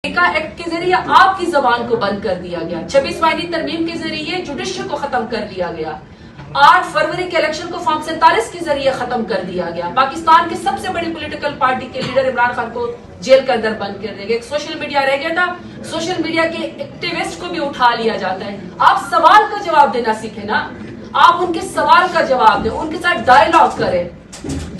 Act کے ذریعے آپ کی زبان کو بند کر دیا گیا، 26 آئینی ترمیم کے ذریعے جوڈیشل کو ختم کر دیا گیا، 8 فروری کے الیکشن کو فارم 47 کے ذریعے ختم کر دیا گیا، پاکستان کے سب سے بڑی پولیٹیکل پارٹی کے لیڈر عمران خان کو جیل کے اندر بند کر دیا گیا، ایک سوشل میڈیا رہ گیا تھا، سوشل میڈیا کے ایکٹیوسٹ کو بھی اٹھا لیا جاتا ہے۔ آپ سوال کا جواب دینا سیکھیں نا، آپ ان کے سوال کا جواب دیں، ان کے ساتھ ڈائیلاگ کریں،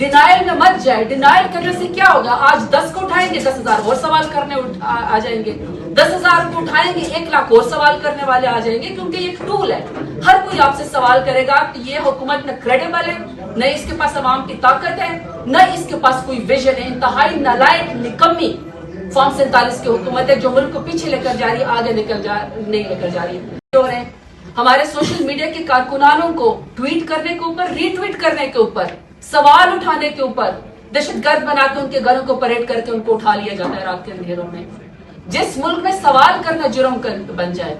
ڈینائل میں مت جائے۔ ڈینائل کرنے سے کیا ہوگا؟ آج 10 کو اٹھائیں گے 10,000 اور سوال کرنے آ جائیں گے، 10,000 کو اٹھائیں گے 1,00,000 اور سوال کرنے والے آ جائیں گے، کیونکہ یہ ایک ٹول ہے۔ ہر کوئی آپ سے سوال کرے گا کہ یہ حکومت نہ کریڈیبل ہے، نہ اس کے پاس عوام کی طاقت ہے، نہ اس کے پاس کوئی ویژن ہے۔ انتہائی نالائق نکمی فارم 47 کی حکومت ہے جو ملک کو پیچھے لے کر جا رہی ہے، آگے نہیں لے کر جا رہی ہے۔ ہمارے سوشل میڈیا کے کارکنانوں کو ٹویٹ کرنے کے اوپر، ری ٹویٹ کرنے کے اوپر، سوال اٹھانے کے اوپر دہشت گرد بنا کے ان کے گھروں کو پریڈ کر کے ان کو اٹھا لیا جاتا ہے رات کے اندھیروں میں۔ جس ملک میں سوال کرنا جرم بن جائے،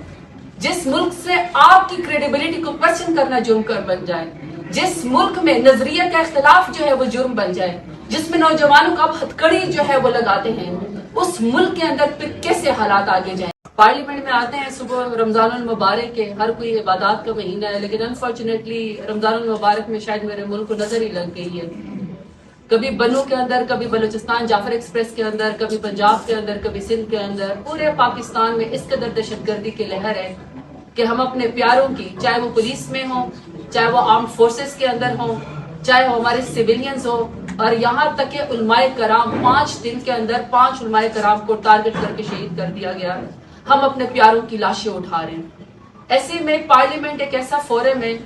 جس ملک سے آپ کی کریڈیبلٹی کو کوسچن کرنا جرم بن جائے، جس ملک میں نظریہ کا اختلاف جو ہے وہ جرم بن جائے، جس میں نوجوانوں کو آپ ہتھکڑی جو ہے وہ لگاتے ہیں، اس ملک کے اندر پھر کیسے حالات آگے جائیں؟ پارلیمنٹ میں آتے ہیں صبح رمضان المبارک کے، ہر کوئی عبادات کا مہینہ ہے، لیکن انفارچونیٹلی رمضان المبارک میں شاید میرے ملک کو نظر ہی لگ گئی ہے۔ کبھی بنو کے اندر، کبھی بلوچستان جعفر ایکسپریس کے اندر، کبھی پنجاب کے اندر، کبھی سندھ کے اندر، پورے پاکستان میں اس قدر دہشت گردی کی لہر ہے کہ ہم اپنے پیاروں کی، چاہے وہ پولیس میں ہوں، چاہے وہ آرمڈ فورسز کے اندر ہوں، چاہے وہ ہمارے سیویلینز ہوں، اور یہاں تک کہ علماء کرام 5 دن کے اندر 5 علماء کرام کو ٹارگٹ کر کے شہید کر دیا گیا، ہم اپنے پیاروں کی لاشیں اٹھا رہے ہیں۔ ایسے میں پارلیمنٹ ایک ایسا فورم ہے